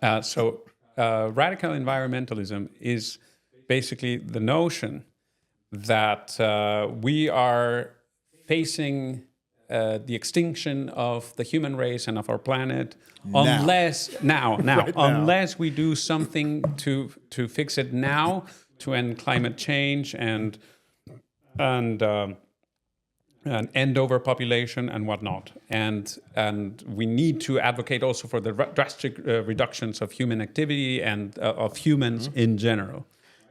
Radical environmentalism is basically the notion that we are facing the extinction of the human race and of our planet unless we do something to fix it now, to end climate change and end overpopulation and whatnot. And we need to advocate also for the drastic reductions of human activity and of humans in general.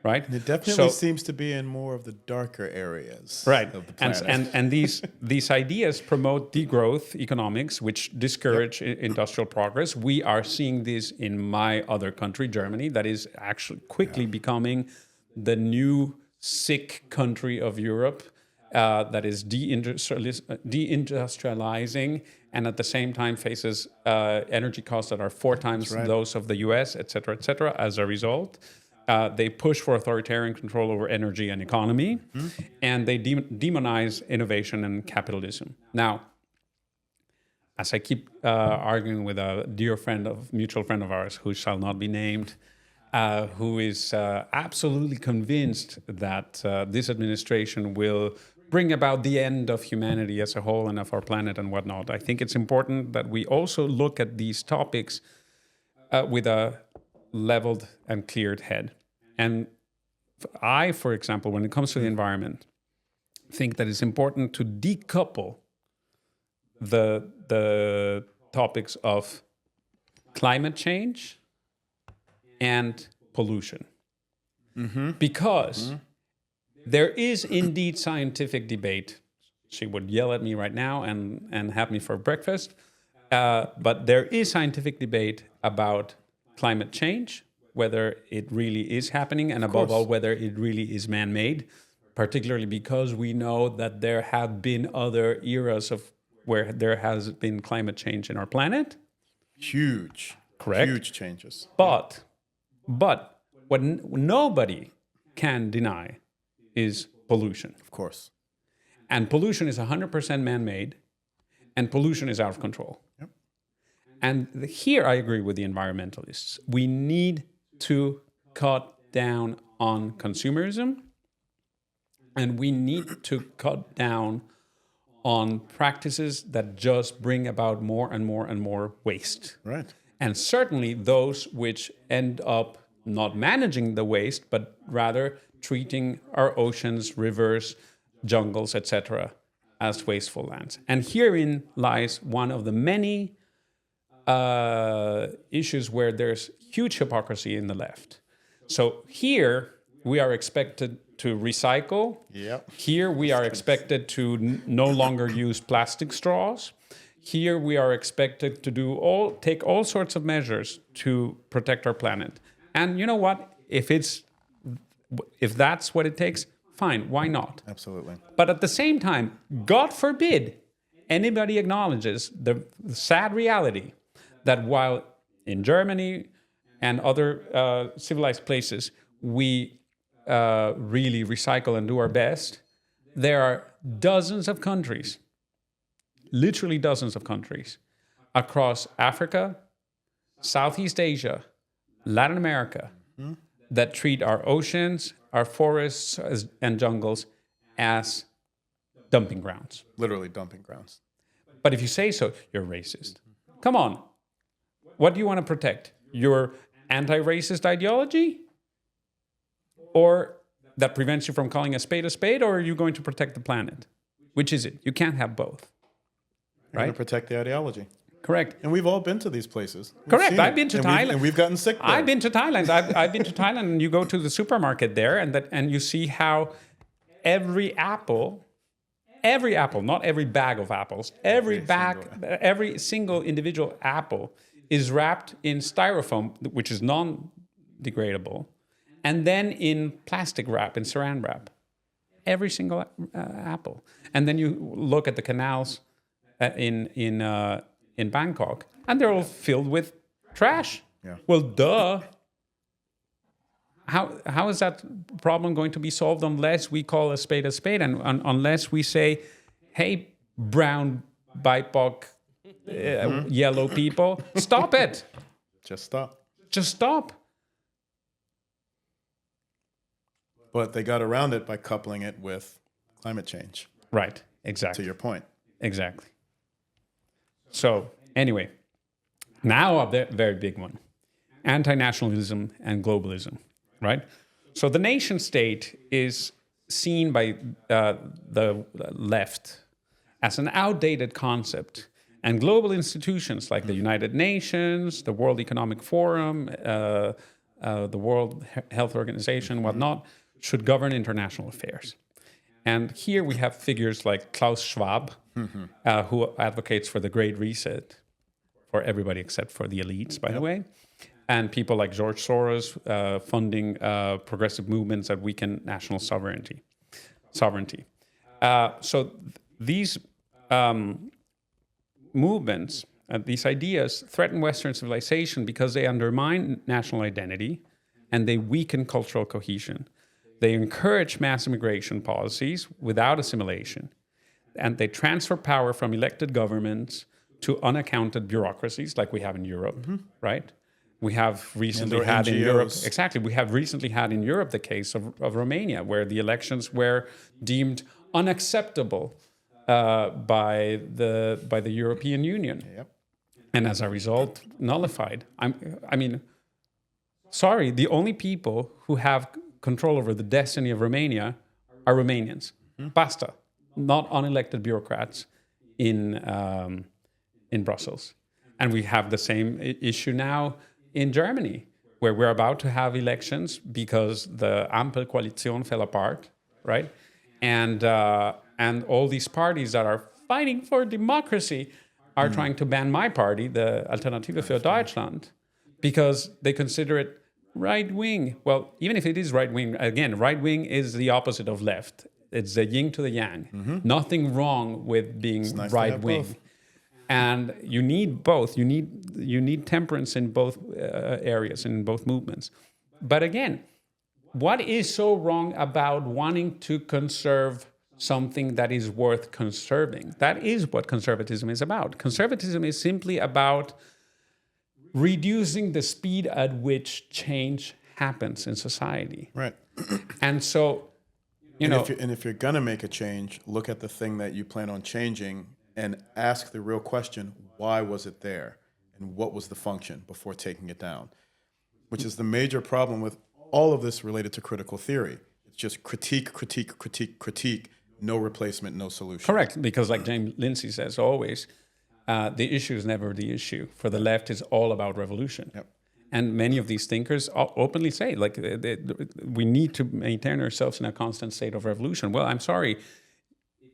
Right. And it definitely seems to be in more of the darker areas right. of the planet. And these ideas promote degrowth economics, which discourage industrial progress. We are seeing this in my other country, Germany, that is actually quickly becoming the new sick country of Europe, that is deindustrializing and at the same time faces energy costs that are 4 times those of the US, et cetera, as a result. They push for authoritarian control over energy and economy, and they demonize innovation and capitalism. Now, as I keep arguing with a dear mutual friend of ours, who shall not be named, who is absolutely convinced that this administration will bring about the end of humanity as a whole and of our planet and whatnot. I think it's important that we also look at these topics with a leveled and cleared head. And I, for example, when it comes to the environment, think that it's important to decouple the topics of climate change and pollution. Because there is indeed scientific debate. She would yell at me right now and have me for breakfast. But there is scientific debate about climate change, whether it really is happening, and above all, whether it really is man-made, particularly because we know that there have been other eras of where there has been climate change in our planet. Huge. Correct. Huge changes. But what nobody can deny is pollution. Of course. And pollution is 100% man-made, and pollution is out of control. Yep. And here I agree with the environmentalists. We need to cut down on consumerism, and we need to cut down on practices that just bring about more and more and more waste. Right. And certainly those which end up not managing the waste, but rather treating our oceans, rivers, jungles, etc., as wasteful lands. And herein lies one of the many issues where there's huge hypocrisy in the left. So here we are expected to recycle. Yep. Here we are expected to no longer use plastic straws. Here we are expected to take all sorts of measures to protect our planet. And you know what? If that's what it takes, fine, why not? Absolutely. But at the same time, God forbid anybody acknowledges the sad reality that while in Germany and other civilized places we really recycle and do our best, there are dozens of countries, literally dozens of countries, across Africa, Southeast Asia, Latin America, that treat our oceans, our forests and jungles as dumping grounds. Literally dumping grounds. But if you say so, you're racist. Come on. What do you want to protect? Your anti-racist ideology? Or that prevents you from calling a spade, or are you going to protect the planet? Which is it? You can't have both. You're going to protect the ideology. Correct. And we've all been to these places. Correct. I've been to Thailand. And we've gotten sick there. I've been to Thailand. I've been to Thailand, and you go to the supermarket there, and you see how every apple, not every bag of apples, every single individual apple is wrapped in styrofoam, which is non-degradable, and then in plastic wrap, in saran wrap. Every single apple. And then you look at the canals in Bangkok, and they're all filled with trash. Yeah. Well, duh. How is that problem going to be solved unless we call a spade, and unless we say, hey, brown, BIPOC, yellow people, stop it. Just stop. Just stop. But they got around it by coupling it with climate change. Right. Exactly. To your point. Exactly. So anyway, now a very big one. Anti-nationalism and globalism, right? So the nation state is seen by the left as an outdated concept. And global institutions like the United Nations, the World Economic Forum, the World Health Organization, whatnot, should govern international affairs. And here we have figures like Klaus Schwab, who advocates for the Great Reset for everybody except for the elites, by the way. And people like George Soros funding progressive movements that weaken national sovereignty. So these movements, these ideas threaten Western civilization because they undermine national identity and they weaken cultural cohesion. They encourage mass immigration policies without assimilation, and they transfer power from elected governments to unaccounted bureaucracies like we have in Europe, right? We have recently had in Europe, we have recently had in Europe the case of Romania, where the elections were deemed unacceptable by the European Union, and as a result, nullified. I mean, sorry, the only people who have control over the destiny of Romania are Romanians. Basta, not unelected bureaucrats in Brussels. And we have the same issue now in Germany, where we're about to have elections because the Ampelkoalition fell apart, right? And all these parties that are fighting for democracy are trying to ban my party, the Alternative für Deutschland, because they consider it right-wing. Well, even if it is right-wing, again, right-wing is the opposite of left. It's the yin to the yang. Nothing wrong with being right-wing. And you need both. You need temperance in both areas, in both movements. But again, what is so wrong about wanting to conserve something that is worth conserving? That is what conservatism is about. Conservatism is simply about reducing the speed at which change happens in society. Right. And so, if you're gonna make a change, look at the thing that you plan on changing and ask the real question: why was it there, and what was the function before taking it down? Which is the major problem with all of this related to critical theory. It's just critique, critique, critique, critique. No replacement, no solution. Correct, because like James Lindsay says always, the issue is never the issue. For the left, it's all about revolution. And many of these thinkers openly say, like, we need to maintain ourselves in a constant state of revolution. Well, I'm sorry.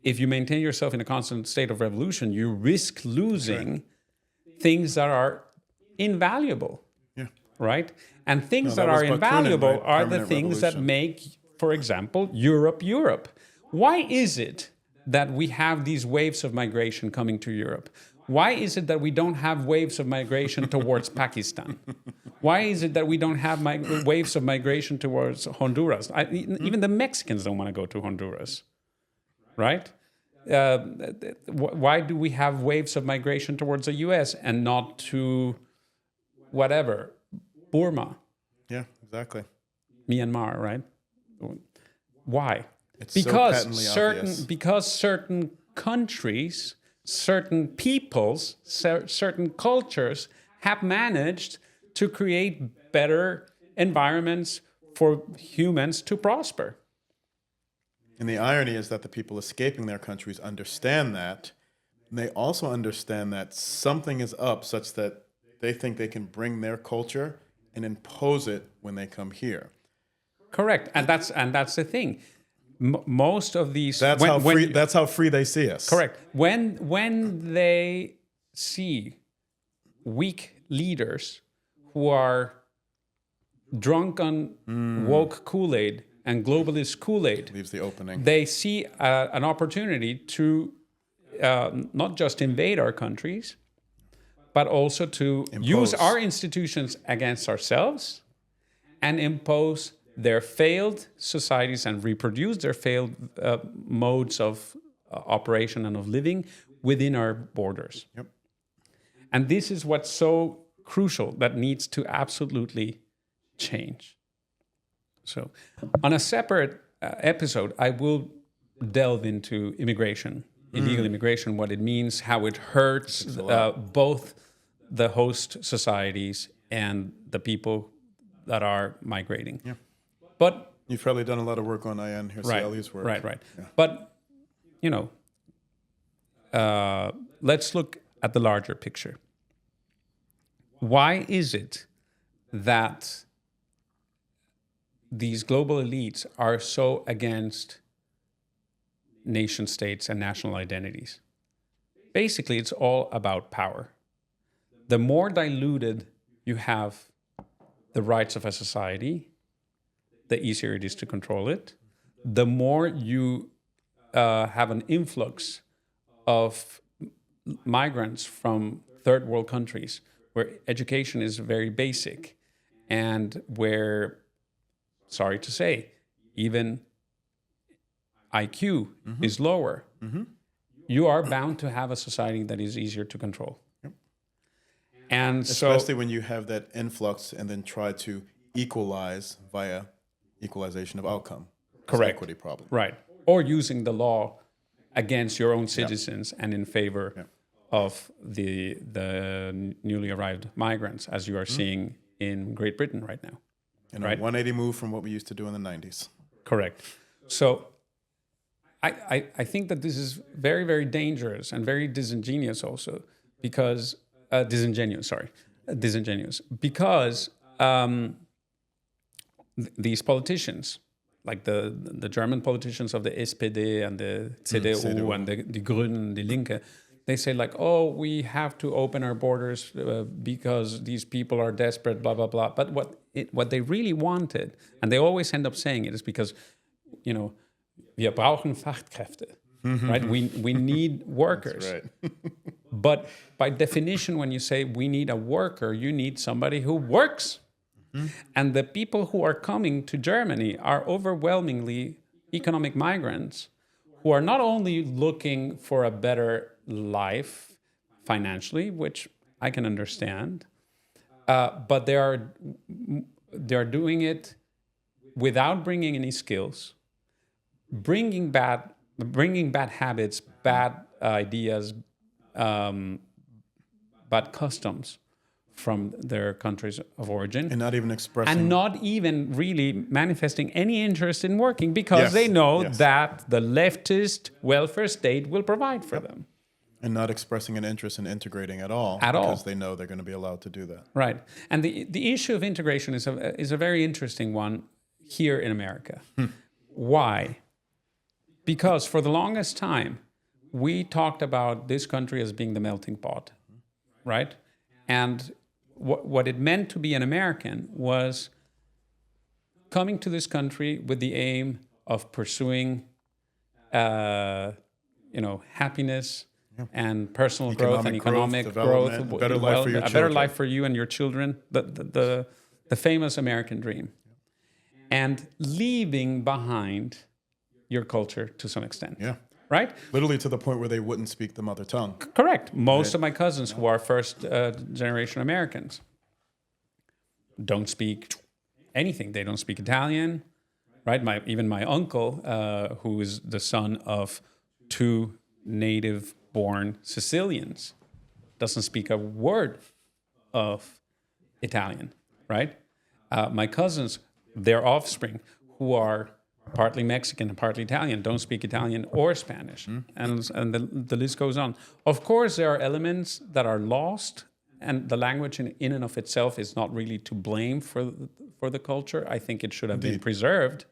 If you maintain yourself in a constant state of revolution, you risk losing things that are invaluable, right? And things that are invaluable are the things that make, for example, Europe. Why is it that we have these waves of migration coming to Europe? Why is it that we don't have waves of migration towards Pakistan? Why is it that we don't have waves of migration towards Honduras? Even the Mexicans don't want to go to Honduras, right? Why do we have waves of migration towards the U.S. and not to whatever, Burma? Yeah, exactly. Myanmar, right? Why? It's because certain countries, certain peoples, certain cultures have managed to create better environments for humans to prosper. And the irony is that the people escaping their countries understand that. And they also understand that something is up such that they think they can bring their culture and impose it when they come here. Correct. And that's the thing. Most of these... That's how free they see us. Correct. When they see weak leaders who are drunk on woke Kool-Aid and globalist Kool-Aid, leaves the opening. They see an opportunity to not just invade our countries, but also to use our institutions against ourselves and impose their failed societies and reproduce their failed modes of operation and of living within our borders. And this is what's so crucial, that needs to absolutely change. So on a separate episode, I will delve into immigration, illegal immigration, what it means, how it hurts both the host societies and the people that are migrating. Yeah. But You've probably done a lot of work on Ayaan Hirsi work. Right. Yeah. But, let's look at the larger picture. Why is it that these global elites are so against nation states and national identities? Basically, it's all about power. The more diluted you have the rights of a society, the easier it is to control it. The more you have an influx of migrants from third world countries where education is very basic and where, sorry to say, even IQ is lower, you are bound to have a society that is easier to control. Yep. And especially when you have that influx and then try to equalize via equalization of outcome. Correct. Equity problem. Right. Or using the law against your own citizens and in favor of the newly arrived migrants, as you are seeing in Great Britain right now. And a 180 move from what we used to do in the 90s. Correct. So I think that this is very, very dangerous and very disingenuous also because, disingenuous, because these politicians, like the German politicians of the SPD and the CDU and the Grünen, the Linke, they say like, oh, we have to open our borders because these people are desperate, blah, blah, blah. But what they really wanted, and they always end up saying it, is because, wir brauchen Fachkräfte, right? We need workers. That's right. But by definition, when you say we need a worker, you need somebody who works. And the people who are coming to Germany are overwhelmingly economic migrants who are not only looking for a better life financially, which I can understand, but they are doing it without bringing any skills, bringing bad habits, bad ideas, bad customs from their countries of origin. And not even expressing... And not even really manifesting any interest in working because they know that the leftist welfare state will provide for them. And not expressing an interest in integrating at all. Because they know they're going to be allowed to do that. Right. And the issue of integration is a very interesting one here in America. Why? Because for the longest time, we talked about this country as being the melting pot, right? And what it meant to be an American was coming to this country with the aim of pursuing, happiness and personal growth and economic growth, a better life for your a better children. life for you and your children, the famous American dream, and leaving behind your culture to some extent. Yeah. Right? Literally to the point where they wouldn't speak the mother tongue. Correct. Most of my cousins who are first generation Americans don't speak anything. They don't speak Italian, right? Even my uncle, who is the son of two native-born Sicilians, doesn't speak a word of Italian, right? My cousins, their offspring, who are partly Mexican and partly Italian, don't speak Italian or Spanish. And the list goes on. Of course, there are elements that are lost, and the language in and of itself is not really to blame for the culture. I think it should have been preserved.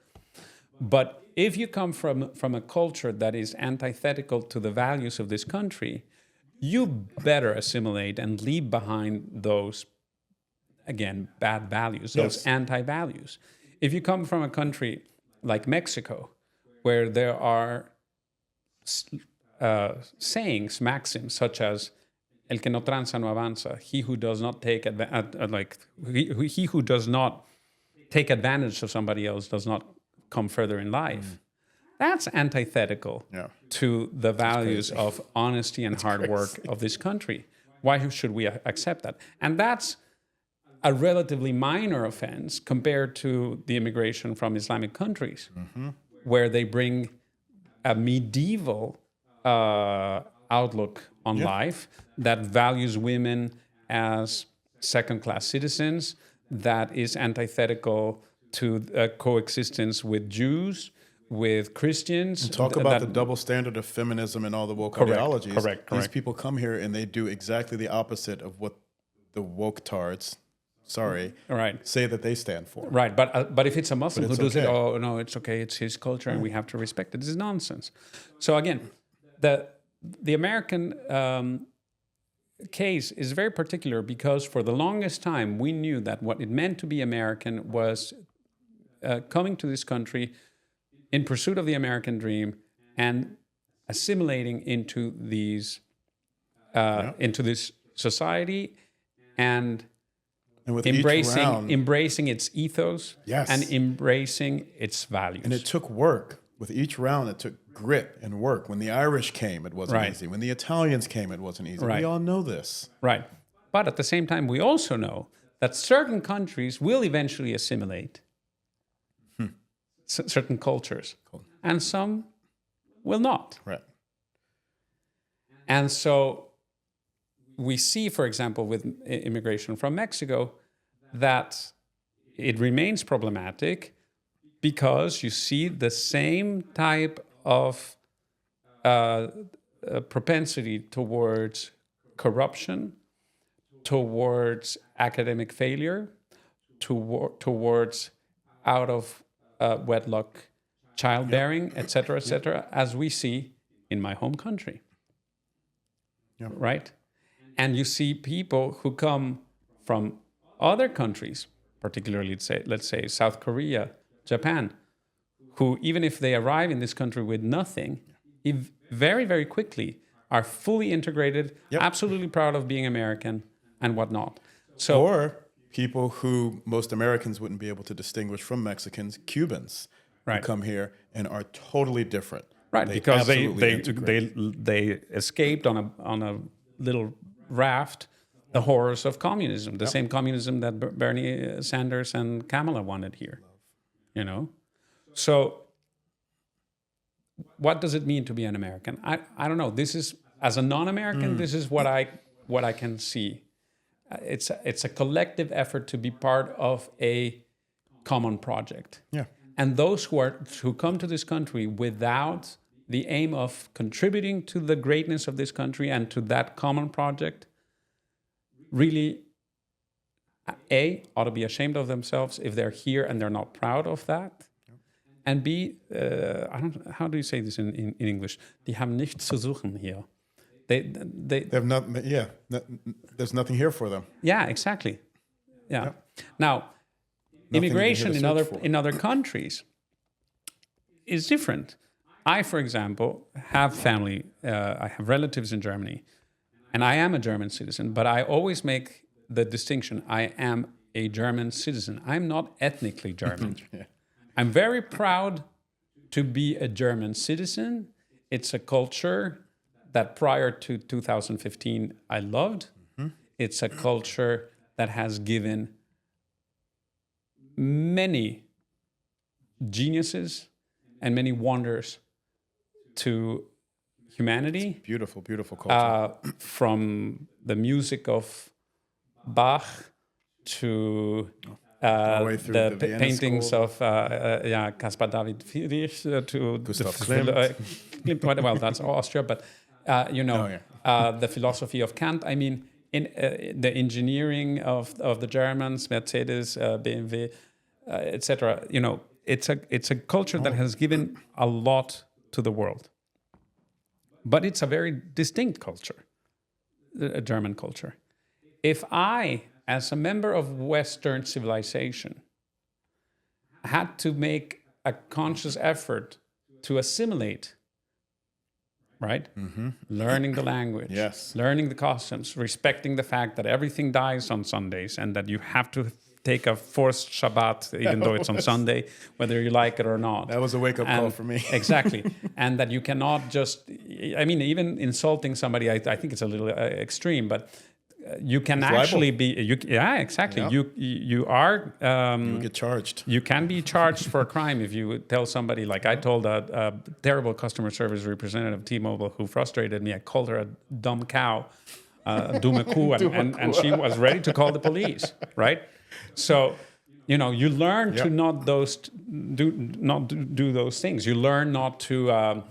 But if you come from a culture that is antithetical to the values of this country, you better assimilate and leave behind those, again, bad values, those anti-values. If you come from a country like Mexico, where there are sayings, maxims, such as "El que no tranza no avanza," he who does not take he who does not take advantage of somebody else does not come further in life. That's antithetical to the values of honesty and hard work of this country. Why should we accept that? And that's a relatively minor offense compared to the immigration from Islamic countries, where they bring a medieval outlook on life that values women as second-class citizens, that is antithetical to coexistence with Jews, with Christians. And talk about the double standard of feminism and all the woke ideologies. Correct. These people come here and they do exactly the opposite of what the woke tards, say that they stand for. Right, but if it's a Muslim who does it, okay. oh no, it's okay, it's his culture and we have to respect it. This is nonsense. So again, the American case is very particular because for the longest time we knew that what it meant to be American was coming to this country in pursuit of the American dream and assimilating into into this society and with embracing its ethos and embracing its values. And it took work. With each round, it took grit and work. When the Irish came, it wasn't easy. When the Italians came, it wasn't easy. We all know this. Right. But at the same time, we also know that certain countries will eventually assimilate certain cultures, and some will not. Right. And so we see, for example, with immigration from Mexico, that it remains problematic because you see the same type of propensity towards corruption, towards academic failure, towards out of wedlock childbearing, et cetera, as we see in my home country. Right? And you see people who come from other countries, particularly, let's say South Korea, Japan, who even if they arrive in this country with nothing, very, very quickly are fully integrated, absolutely proud of being American and whatnot. So, or people who most Americans wouldn't be able to distinguish from Mexicans, Cubans, who come here and are totally different. Right, because they escaped on a little raft the horrors of communism, the same communism that Bernie Sanders and Kamala wanted here. You know, so what does it mean to be an American? I don't know. This is, as a non-American, this is what I can see. It's a collective effort to be part of a common project. Yeah. And those who come to this country without the aim of contributing to the greatness of this country and to that common project, really, A, ought to be ashamed of themselves if they're here and they're not proud of that. And B, how do you say this in English? Die haben nichts zu suchen hier. They have not, there's nothing here for them. Yeah, exactly. Yeah. Now, immigration in other countries is different. I, for example, have family. I have relatives in Germany, and I am a German citizen. But I always make the distinction: I am a German citizen. I'm not ethnically German. I'm very proud to be a German citizen. It's a culture that prior to 2015 I loved. It's a culture that has given many geniuses and many wonders to humanity. Beautiful, beautiful culture. From the music of Bach to the paintings of Caspar David Friedrich to Gustav Klimt. Well, that's Austria, but the philosophy of Kant. I mean, in the engineering of the Germans, Mercedes, BMW, etc. You know, it's a culture that has given a lot to the world, but it's a very distinct culture, a German culture. If I, as a member of Western civilization, had to make a conscious effort to assimilate, right? Learning the language, learning the customs, respecting the fact that everything dies on Sundays and that you have to take a forced Shabbat, even though it's on Sunday, whether you like it or not. That was a wake-up call for me. Exactly. And that you cannot just, I mean, even insulting somebody, I think it's a little extreme, but you can actually be, exactly. Yeah. You are, You get charged. you can be charged for a crime if you tell somebody, like I told a terrible customer service representative of T-Mobile who frustrated me. I called her a dumb cow, dumme Kuh, and she was ready to call the police, right? So, you learn to not do those things. You learn not to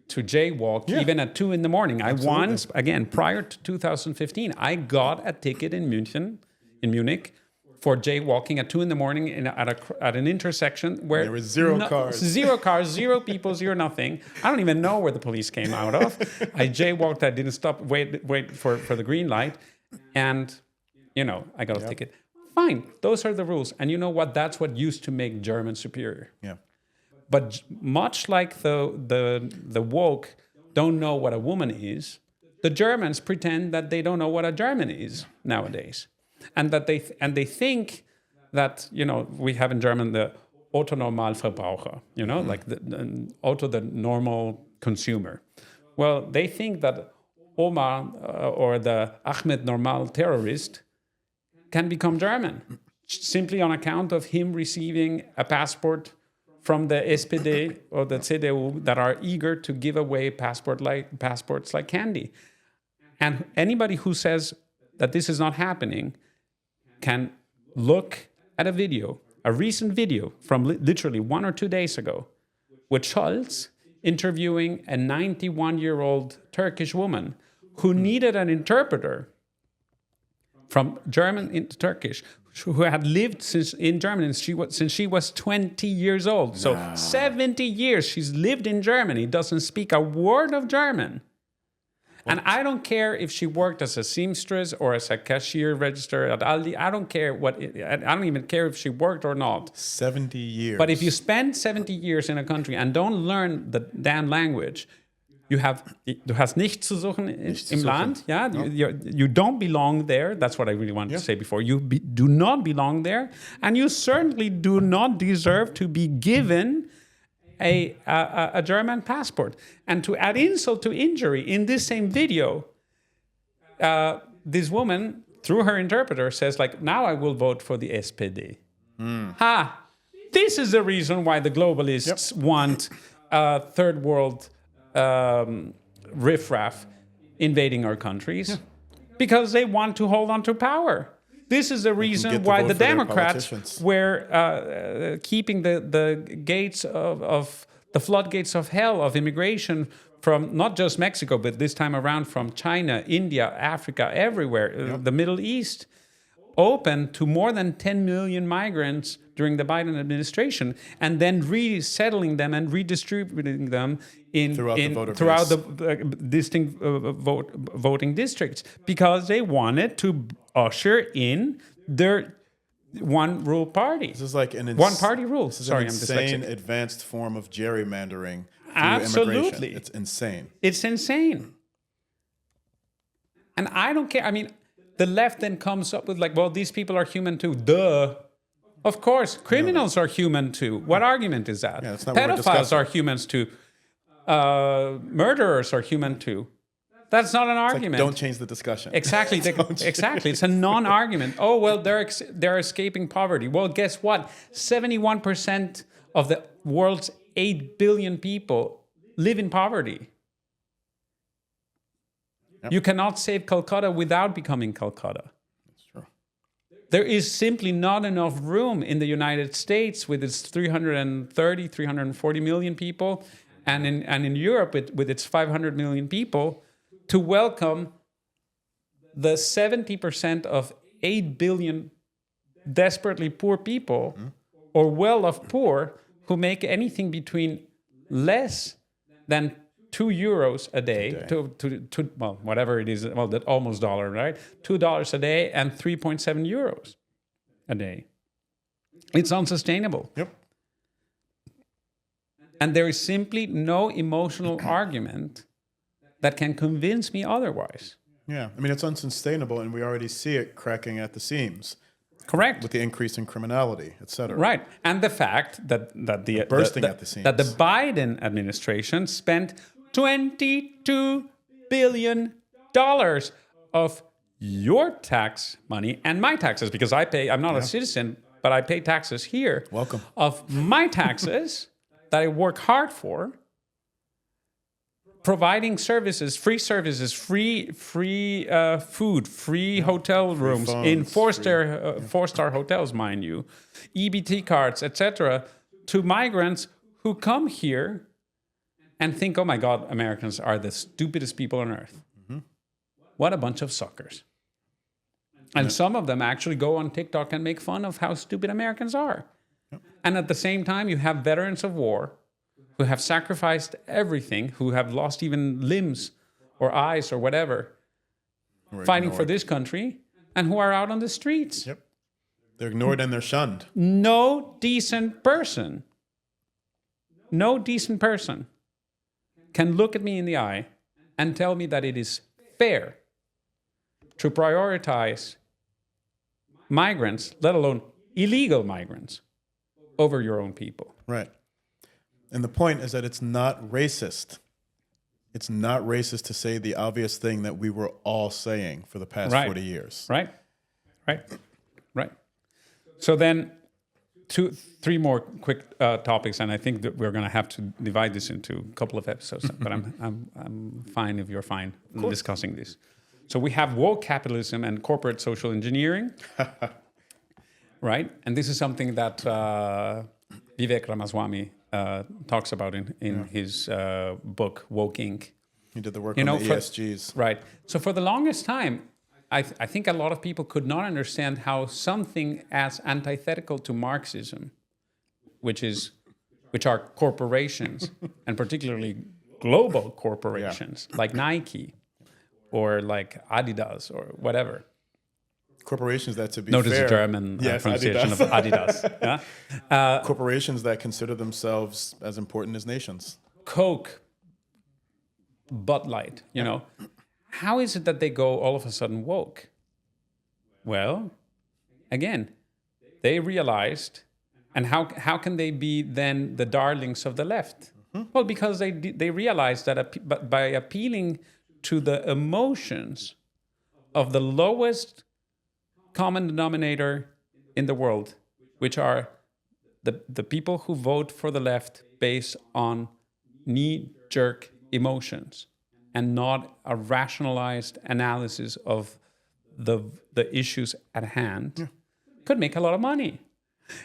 jaywalk even at 2 a.m. I once, again, prior to 2015, I got a ticket in Munich, for jaywalking at 2 a.m. at an intersection where there were zero cars, zero people, zero nothing. I don't even know where the police came out of. I jaywalked. I didn't stop. Wait for the green light, and I got a ticket. Fine, those are the rules. And you know what? That's what used to make German superior. Yeah. But much like the woke don't know what a woman is, the Germans pretend that they don't know what a German is nowadays, and that they think that we have in German the Otto-Normalverbraucher, like the normal consumer. Well, they think that Omar or the Ahmed Normal terrorist can become German simply on account of him receiving a passport from the SPD or the CDU that are eager to give away passports like candy. And anybody who says that this is not happening can look at a recent video from literally 1 or 2 days ago, with Scholz interviewing a 91-year-old Turkish woman who needed an interpreter from German into Turkish, who had lived in Germany since she was 20 years old. So 70 years she's lived in Germany, doesn't speak a word of German. And I don't care if she worked as a seamstress or as a cashier register at Aldi. I don't care I don't even care if she worked or not. 70 years. But if you spend 70 years in a country and don't learn the damn language, du hast nichts zu suchen im Land. Yeah, no. You don't belong there. That's what I really wanted to say before. You do not belong there, and you certainly do not deserve to be given a German passport. And to add insult to injury, in this same video, this woman, through her interpreter, says, now I will vote for the SPD. This is the reason why the globalists want third world riffraff invading our countries, because they want to hold on to power. This is the reason why the Democrats were keeping the gates of the floodgates of hell of immigration from not just Mexico, but this time around from China, India, Africa, everywhere, the Middle East, open to more than 10 million migrants during the Biden administration, and then resettling them and redistributing them throughout the distinct voting districts, because they wanted to usher in their one rule party. This is like one party rule. This is an insane advanced form of gerrymandering through Absolutely. immigration. It's insane. It's insane. And I don't care. I mean, the left then comes up with these people are human too. Duh. Of course, criminals are human too. What argument is that? Yeah, that's not Pedophiles are humans too. Murderers are human too. That's not an argument. Don't change the discussion. Exactly. Exactly. It's a non-argument. Oh, well, they're escaping poverty. Well, guess what? 71% of the world's 8 billion people live in poverty. Yep. You cannot save Calcutta without becoming Calcutta. That's true. There is simply not enough room in the United States with its 330, 340 million people, and in Europe with its 500 million people, to welcome the 70% of 8 billion desperately poor people, or well-off poor, who make anything between less than €2 a day, to whatever it is, that almost dollar, right? $2 a day and 3.7 euros a day. It's unsustainable. Yep. And there is simply no emotional argument that can convince me otherwise. Yeah, I mean, it's unsustainable, and we already see it cracking at the seams. Correct. With the increase in criminality, et cetera. Right. And the fact that the Biden administration spent $22 billion of your tax money and my taxes, because I'm not a citizen, but I pay taxes here. Welcome. Of my taxes that I work hard for, providing services, free food, free hotel rooms phones, in four-star hotels, mind you, EBT cards, etc., to migrants who come here and think, oh my God, Americans are the stupidest people on earth. Mm-hmm. What a bunch of suckers. And some of them actually go on TikTok and make fun of how stupid Americans are. Yep. And at the same time, you have veterans of war who have sacrificed everything, who have lost even limbs or eyes or whatever, fighting for this country, and who are out on the streets. Yep. They're ignored and they're shunned. No decent person can look at me in the eye and tell me that it is fair to prioritize migrants, let alone illegal migrants, over your own people. Right. And the point is that it's not racist. It's not racist to say the obvious thing that we were all saying for the past 40 years. Right. So then, three more quick topics, and I think that we're going to have to divide this into a couple of episodes. But I'm fine if you're fine discussing this. So we have woke capitalism and corporate social engineering, right? And this is something that Vivek Ramaswamy talks about in his book, Woke Inc. He did the work on the ESGs. Right. So for the longest time, I think a lot of people could not understand how something as antithetical to Marxism, which are corporations, and particularly global corporations like Nike or like Adidas or whatever. Corporations that, to be Notice fair... the German pronunciation of Adidas. Yeah? Corporations that consider themselves as important as nations. Coke, Bud Light, you know. How is it that they go all of a sudden woke? Well, again, they realized, and how can they be then the darlings of the left? Mm-hmm. Well, because they realized that by appealing to the emotions of the lowest common denominator in the world, which are the people who vote for the left based on knee-jerk emotions and not a rationalized analysis of the issues at hand, could make a lot of money.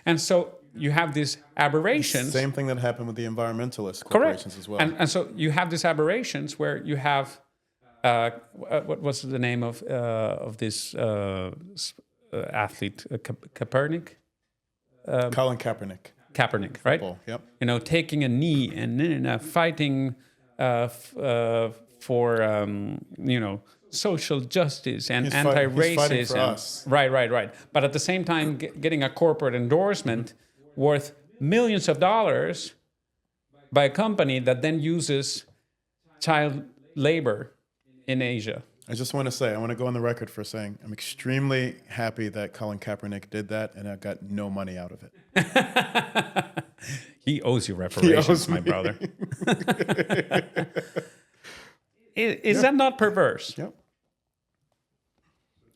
And so you have these aberrations. Same thing that happened with the environmentalist corporations as well. And so you have these aberrations where you have, what was the name of this athlete, Kaepernick? Colin Kaepernick. Kaepernick, right? Football, yep. You know, taking a knee and fighting for social justice and anti-racism. Right. But at the same time, getting a corporate endorsement worth millions of dollars by a company that then uses child labor in Asia. I just want to say, I want to go on the record for saying I'm extremely happy that Colin Kaepernick did that, and I got no money out of it. He owes you reparations, my brother. Is that not perverse? Yep.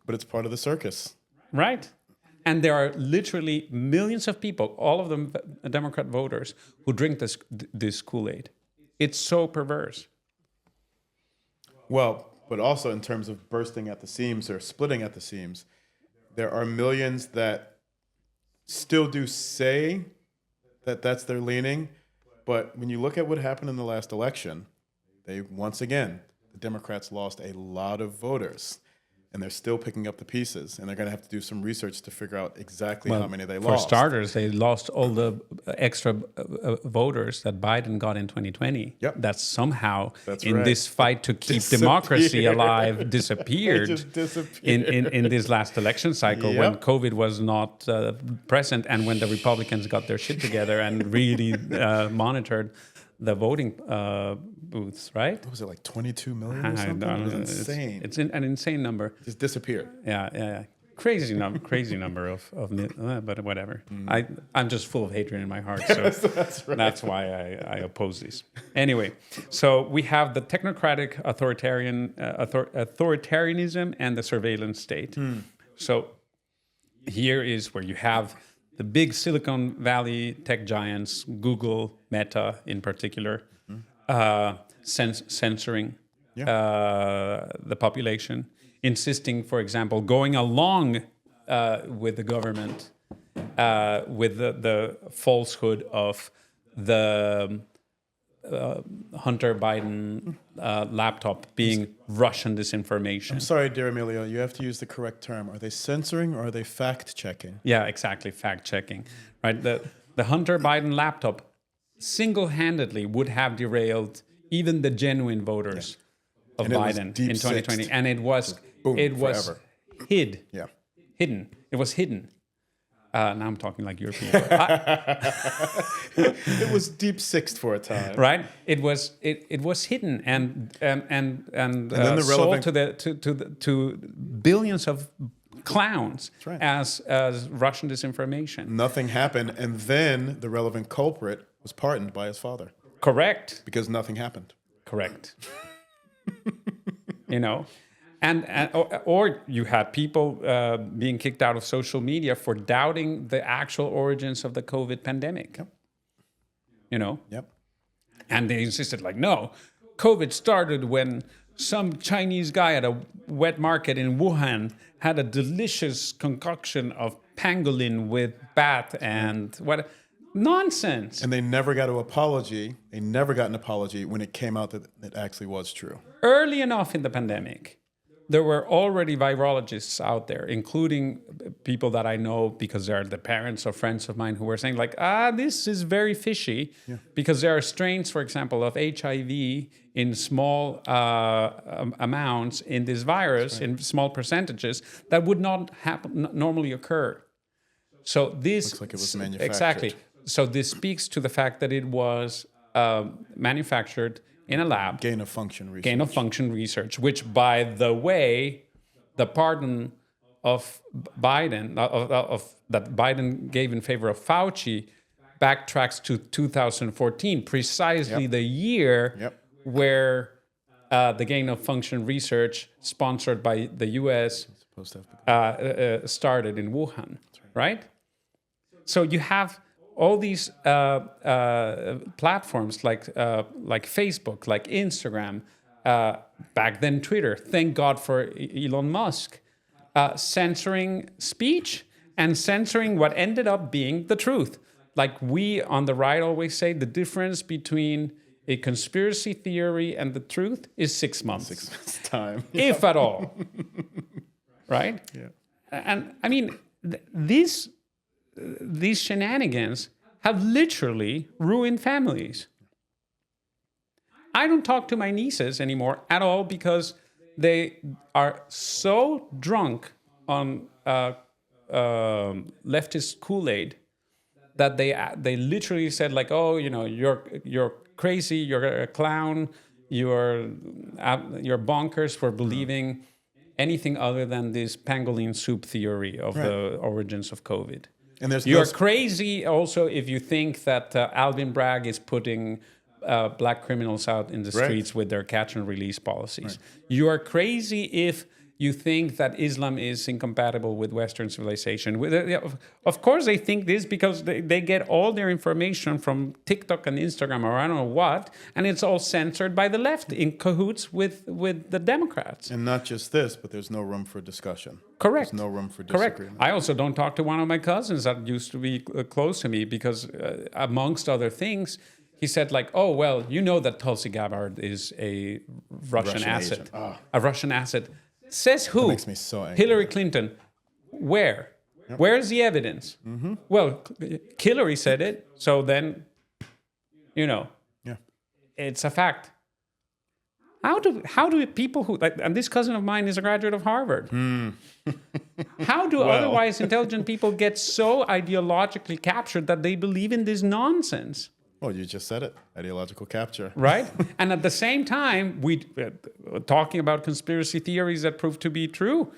But it's part of the circus. Right. And there are literally millions of people, all of them Democrat voters, who drink this Kool-Aid. It's so perverse. Well, but also in terms of bursting at the seams or splitting at the seams, there are millions that still do say that that's their leaning. But when you look at what happened in the last election, the Democrats lost a lot of voters. And they're still picking up the pieces. And they're going to have to do some research to figure out exactly how many they lost. For starters, they lost all the extra voters that Biden got in 2020. Yep. That somehow, this fight to keep democracy alive, disappeared. It just disappeared. In this last election cycle, when COVID was not present and when the Republicans got their shit together and really monitored the voting booths, right? What was it, like 22 million or something? It was insane. It's an insane number. Just disappeared. Yeah. crazy number of but whatever. I'm just full of hatred in my heart, so that's why I oppose this. Anyway, so we have the technocratic authoritarianism and the surveillance state. So here is where you have the big Silicon Valley tech giants, Google, Meta in particular, censoring the population, insisting, for example, going along with the government with the falsehood of the Hunter Biden laptop being Russian disinformation. I'm sorry, dear Emilio, you have to use the correct term. Are they censoring or are they fact-checking? Yeah, exactly, fact-checking. Right, the Hunter Biden laptop single-handedly would have derailed even the genuine voters of Biden in 2020, and it was hidden. It was hidden. Now I'm talking like European. It was deep sixed for a time, right? It was hidden and the sold to billions of clowns as Russian disinformation. Nothing happened, and then the relevant culprit was pardoned by his father. Correct. Because nothing happened. Correct. Or you had people being kicked out of social media for doubting the actual origins of the COVID pandemic. Yep. And they insisted, like, no, COVID started when some Chinese guy at a wet market in Wuhan had a delicious concoction of pangolin with bat and what. Nonsense. And they never got an apology. They never got an apology when it came out that it actually was true. Early enough in the pandemic, there were already virologists out there, including people that I know because they're the parents or friends of mine who were saying, like, this is very fishy because there are strains, for example, of HIV in small amounts in this virus, in small percentages, that would not normally occur. So this looks like it was manufactured. Exactly. So this speaks to the fact that it was manufactured in a lab. Gain of function research. Which, by the way, the pardon of Biden, that Biden gave in favor of Fauci, backtracks to 2014, precisely the year where the gain of function research sponsored by the U.S. Started in Wuhan, right? So you have all these platforms like Facebook, like Instagram, back then Twitter. Thank God for Elon Musk, censoring speech and censoring what ended up being the truth. Like we on the right always say, the difference between a conspiracy theory and the truth is 6 months. 6 months time, if at all. Right? Yeah. And I mean, these shenanigans have literally ruined families. I don't talk to my nieces anymore at all because they are so drunk on leftist Kool-Aid that they literally said, like, oh, you're crazy, you're a clown, you're bonkers for believing anything other than this pangolin soup theory of the origins of COVID. And you're crazy also if you think that Alvin Bragg is putting black criminals out in the streets with their catch and release policies. You are crazy if you think that Islam is incompatible with Western civilization. Of course they think this because they get all their information from TikTok and Instagram or I don't know what, and it's all censored by the left in cahoots with the Democrats. And not just this, but there's no room for discussion. Correct. There's no room for disagreement. Correct. I also don't talk to one of my cousins that used to be close to me because, amongst other things, he said, like, oh, well, you know that Tulsi Gabbard is a Russian asset. A Russian asset. Says who? That makes me so angry. Hillary Clinton. Where? Yep. Where's the evidence? Mm-hmm. Well, Hillary said it, so then, it's a fact. How do people who, like, and this cousin of mine is a graduate of Harvard. How do otherwise intelligent people get so ideologically captured that they believe in this nonsense? Well, you just said it, ideological capture. Right? And at the same time, we talking about conspiracy theories that prove to be true.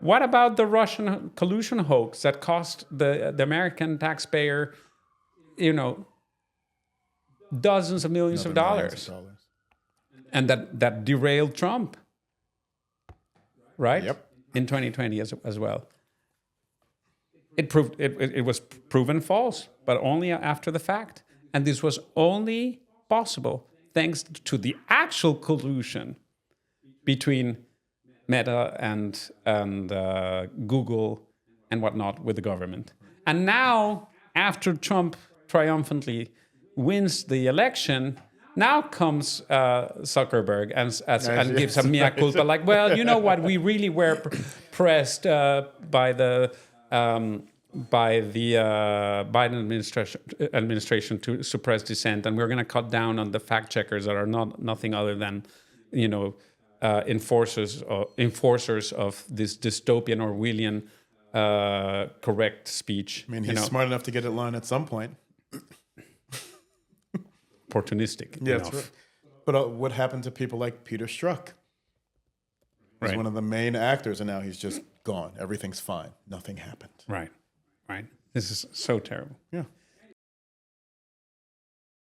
What about the Russian collusion hoax that cost the American taxpayer, dozens of millions of dollars, and that derailed Trump, right? Yep. In 2020 as well. It was proven false, but only after the fact, and this was only possible thanks to the actual collusion between Meta and Google and whatnot with the government. And now, after Trump triumphantly wins the election, now comes Zuckerberg and gives a mea culpa, like, well, you know what, we really were pressed by the Biden administration to suppress dissent, and we're going to cut down on the fact checkers that are nothing other than, enforcers of this dystopian Orwellian correct speech. I mean, he's smart enough to get it line at some point. Opportunistic Yeah, enough. right. But what happened to people like Peter Strzok? He's Right. one of the main actors, and now he's just gone. Everything's fine. Nothing happened. Right. This is so terrible. Yeah.